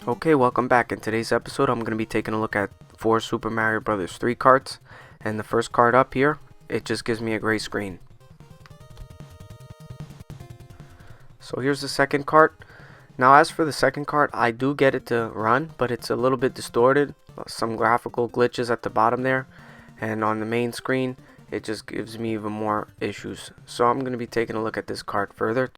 Okay, welcome back. In today's episode, I'm going to be taking a look at 4 Super Mario Bros. 3 carts. And the first card up here, it just gives me a gray screen. So here's the second cart. Now as for the second cart, I do get it to run, but it's a little bit distorted. Some graphical glitches at the bottom there. And on the main screen, it just gives me even more issues. So I'm going to be taking a look at this cart further.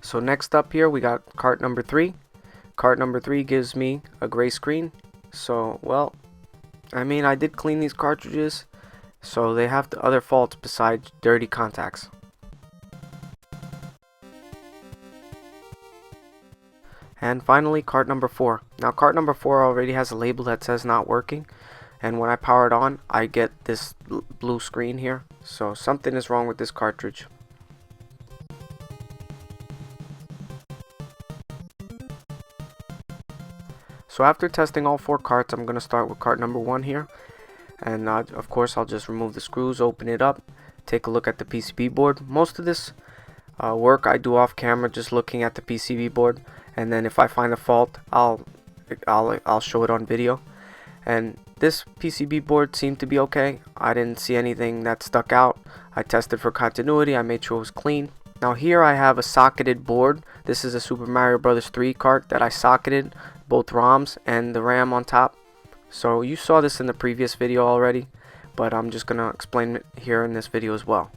So next up here we got cart number 3. Cart number 3 gives me a gray screen. So, well, I did clean these cartridges, so they have the other faults besides dirty contacts. And finally, cart number 4. Now cart number 4 already has a label that says not working, and when I power it on, I get this blue screen here. So something is wrong with this cartridge. So after testing all 4 carts, I'm going to start with cart number 1 here. And of course I'll just remove the screws, open it up, take a look at the PCB board. Most of this work I do off camera, just looking at the PCB board. And then if I find a fault, I'll show it on video. And this PCB board seemed to be okay. I didn't see anything that stuck out. I tested for continuity, I made sure it was clean. Now here I have a socketed board. This is a Super Mario Bros. 3 cart that I socketed, both ROMs and the RAM on top. So you saw this in the previous video already, but I'm just going to explain it here in this video as well.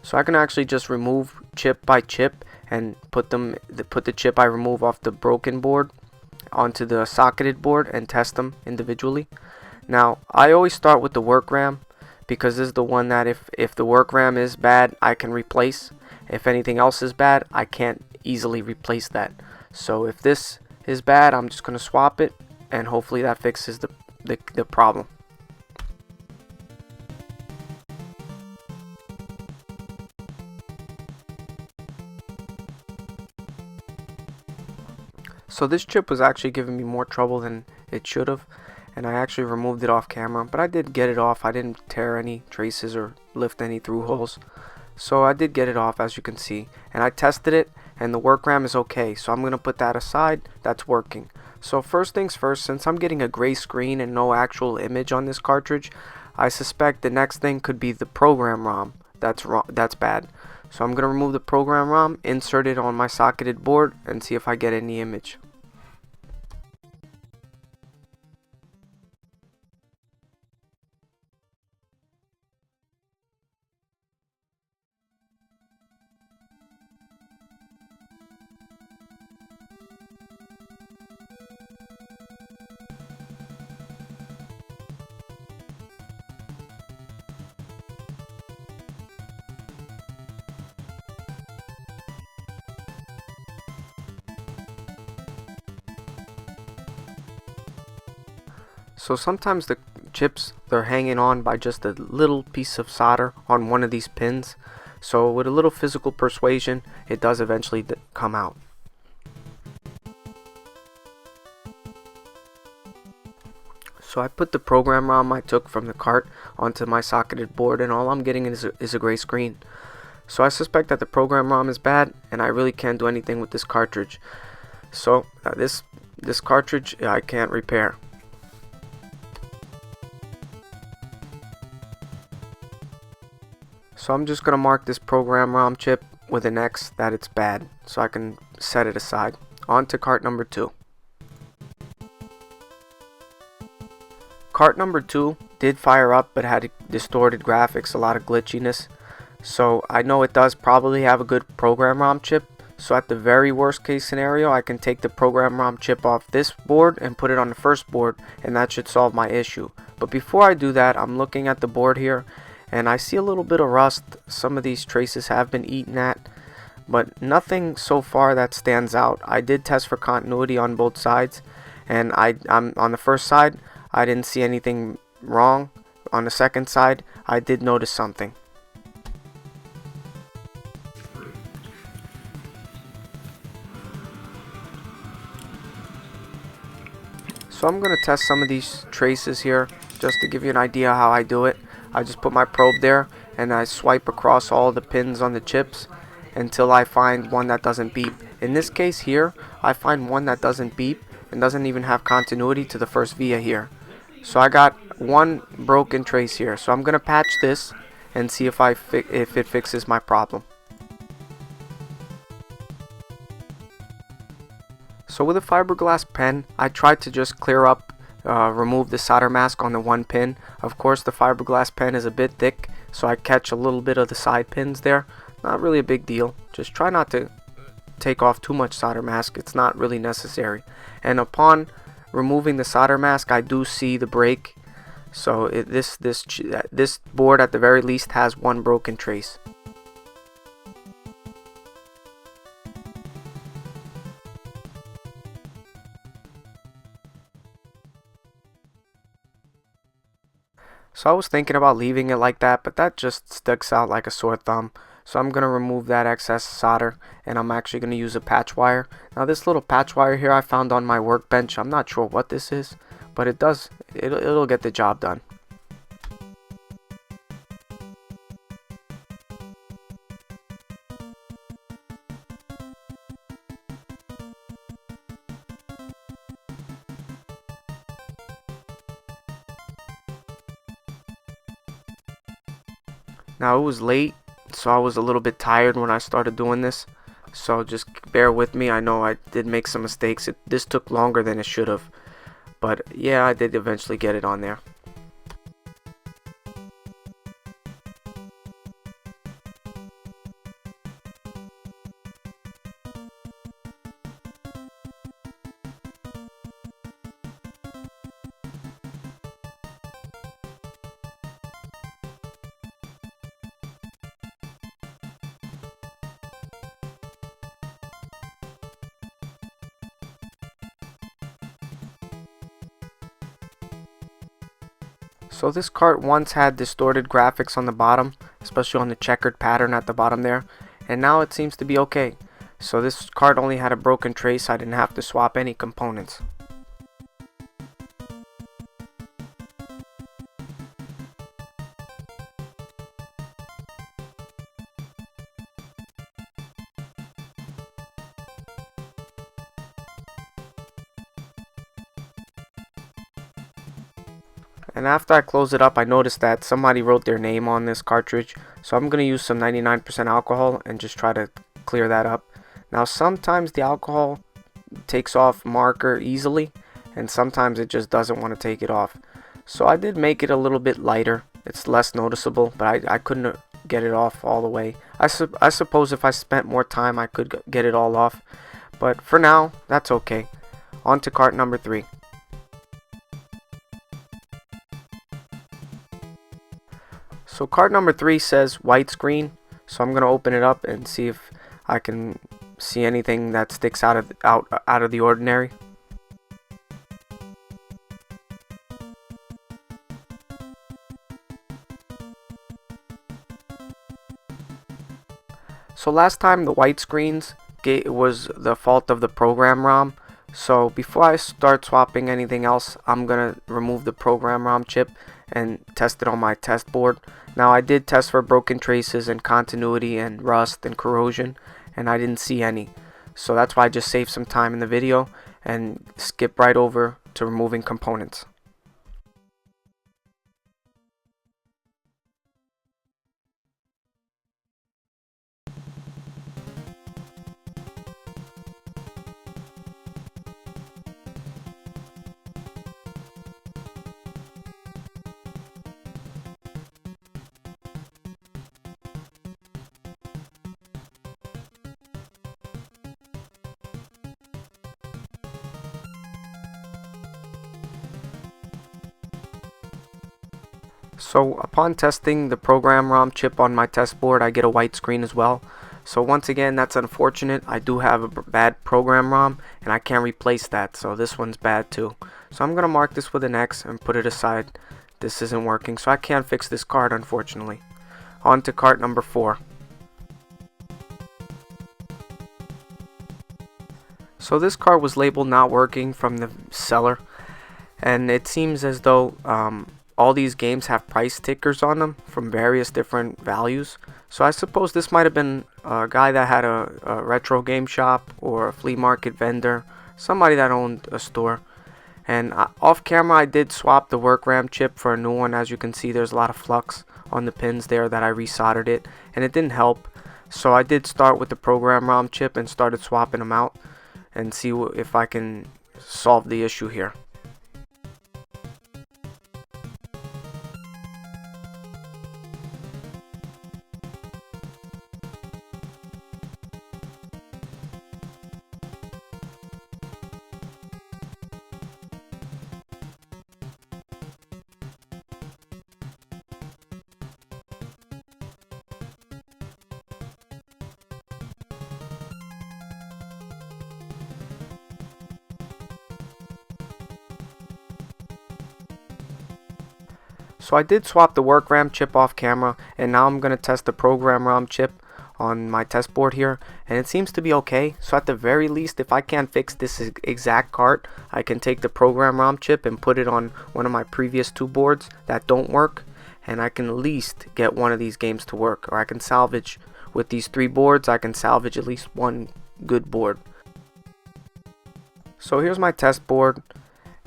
So I can actually just remove chip by chip and put the chip I remove off the broken board onto the socketed board and test them individually. Now I always start with the work RAM, because this is the one that if the work RAM is bad, I can replace. If anything else is bad, I can't easily replace that. So if this is bad, I'm just going to swap it, and hopefully that fixes the problem. So this chip was actually giving me more trouble than it should have, and I actually removed it off camera, but I did get it off. I didn't tear any traces or lift any through holes. So I did get it off, as you can see, and I tested it, and the work RAM is okay, so I'm going to put that aside. That's working. So first things first, since I'm getting a gray screen and no actual image on this cartridge, I suspect the next thing could be the program ROM. That's bad. So I'm going to remove the program ROM, insert it on my socketed board, and see if I get any image. So sometimes the chips, they're hanging on by just a little piece of solder on one of these pins. So with a little physical persuasion, it does eventually come out. So I put the program ROM I took from the cart onto my socketed board, and all I'm getting is a gray screen. So I suspect that the program ROM is bad, and I really can't do anything with this cartridge. So this cartridge I can't repair. So I'm just going to mark this program ROM chip with an X that it's bad, so I can set it aside. On to cart number 2. Cart number 2 did fire up, but had distorted graphics, a lot of glitchiness. So I know it does probably have a good program ROM chip. So at the very worst case scenario, I can take the program ROM chip off this board and put it on the first board, and that should solve my issue. But before I do that, I'm looking at the board here, and I see a little bit of rust. Some of these traces have been eaten at, but nothing so far that stands out. I did test for continuity on both sides, and I'm on the first side, I didn't see anything wrong. On the second side, I did notice something. So I'm going to test some of these traces here just to give you an idea how I do it. I just put my probe there and I swipe across all the pins on the chips until I find one that doesn't beep. In this case here, I find one that doesn't beep and doesn't even have continuity to the first via here. So I got one broken trace here. So I'm gonna patch this and see if it fixes my problem. So with a fiberglass pen, I tried to just clear up, remove the solder mask on the one pin. Of course, the fiberglass pen is a bit thick, so I catch a little bit of the side pins there. Not really a big deal. Just try not to take off too much solder mask. It's not really necessary. And upon removing the solder mask, I do see the break. So this board at the very least has one broken trace. So I was thinking about leaving it like that, but that just sticks out like a sore thumb. So I'm going to remove that excess solder, and I'm actually going to use a patch wire. Now this little patch wire here I found on my workbench. I'm not sure what this is, but it'll get the job done. Now it was late, so I was a little bit tired when I started doing this, so just bear with me. I know I did make some mistakes. This took longer than it should have, but yeah, I did eventually get it on there. So this cart once had distorted graphics on the bottom, especially on the checkered pattern at the bottom there, and now it seems to be okay. So this cart only had a broken trace. I didn't have to swap any components. And after I close it up, I noticed that somebody wrote their name on this cartridge. So I'm going to use some 99% alcohol and just try to clear that up. Now sometimes the alcohol takes off marker easily, and sometimes it just doesn't want to take it off. So I did make it a little bit lighter. It's less noticeable, but I couldn't get it off all the way. I suppose if I spent more time I could get it all off. But for now, that's okay. On to cart number 3. So card number 3 says white screen, so I'm going to open it up and see if I can see anything that sticks out of the ordinary. So last time the white screens was the fault of the program ROM. So before I start swapping anything else, I'm going to remove the program ROM chip and test it on my test board. Now I did test for broken traces and continuity and rust and corrosion, and I didn't see any. So that's why I just saved some time in the video and skip right over to removing components. So upon testing the program ROM chip on my test board, I get a white screen as well. So once again, that's unfortunate. I do have a bad program ROM and I can't replace that, so this one's bad too. So I'm gonna mark this with an X and put it aside. This isn't working, so I can't fix this card, unfortunately. On to cart number 4. So this card was labeled not working from the seller, and it seems as though all these games have price stickers on them from various different values. So I suppose this might have been a guy that had a retro game shop or a flea market vendor, somebody that owned a store. And off camera I did swap the work RAM chip for a new one. As you can see, there's a lot of flux on the pins there that I resoldered it, and it didn't help. So I did start with the program ROM chip and started swapping them out and see if I can solve the issue here. So I did swap the work RAM chip off camera, and now I'm going to test the program ROM chip on my test board here, and it seems to be okay. So at the very least, if I can't fix this exact cart, I can take the program ROM chip and put it on one of my previous two boards that don't work, and I can at least get one of these games to work. Or I can salvage, with these three boards, I can salvage at least one good board. So here's my test board,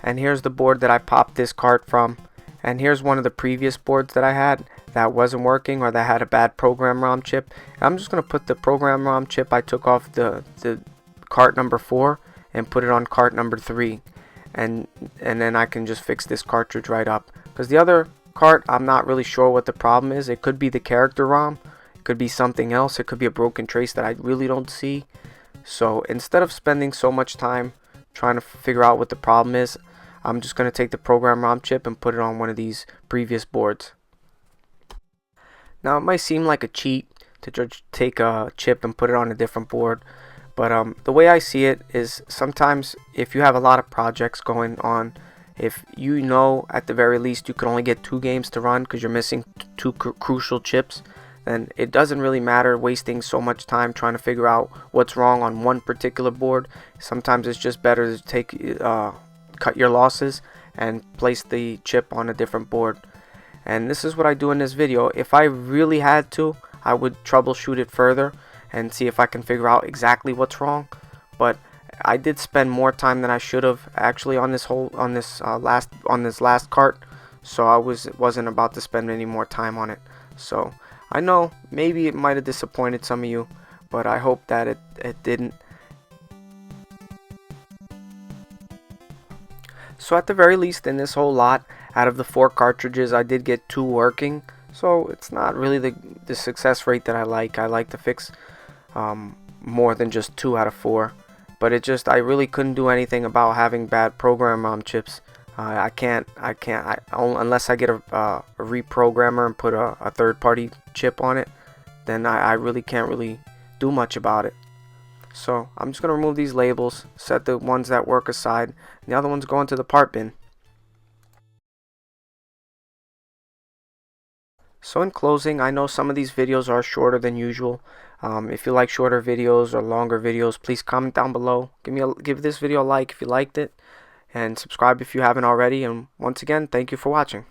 and here's the board that I popped this cart from. And here's one of the previous boards that I had that wasn't working, or that had a bad program ROM chip. And I'm just going to put the program ROM chip I took off the cart number 4 and put it on cart number 3. And then I can just fix this cartridge right up. Because the other cart, I'm not really sure what the problem is. It could be the character ROM. It could be something else. It could be a broken trace that I really don't see. So instead of spending so much time trying to figure out what the problem is, I'm just going to take the program ROM chip and put it on one of these previous boards. Now it might seem like a cheat to just take a chip and put it on a different board, but the way I see it is, sometimes if you have a lot of projects going on, if you know at the very least you can only get 2 games to run because you're missing 2 crucial chips, then it doesn't really matter wasting so much time trying to figure out what's wrong on one particular board. Sometimes it's just better to take cut your losses and place the chip on a different board. And this is what I do in this video. If I really had to, I would troubleshoot it further and see if I can figure out exactly what's wrong. But I did spend more time than I should have actually on this last cart, so I wasn't about to spend any more time on it. So I know maybe it might have disappointed some of you, but I hope that it didn't. So at the very least, in this whole lot, out of the 4 cartridges, I did get 2 working. So it's not really the success rate that I like. I like to fix more than just 2 out of 4. But I really couldn't do anything about having bad program ROM chips. I can't unless I get a reprogrammer and put a third-party chip on it. Then I really can't really do much about it. So I'm just going to remove these labels, set the ones that work aside, and the other ones go into the part bin. So in closing, I know some of these videos are shorter than usual. If you like shorter videos or longer videos, please comment down below. Give this video a like if you liked it, and subscribe if you haven't already. And once again, thank you for watching.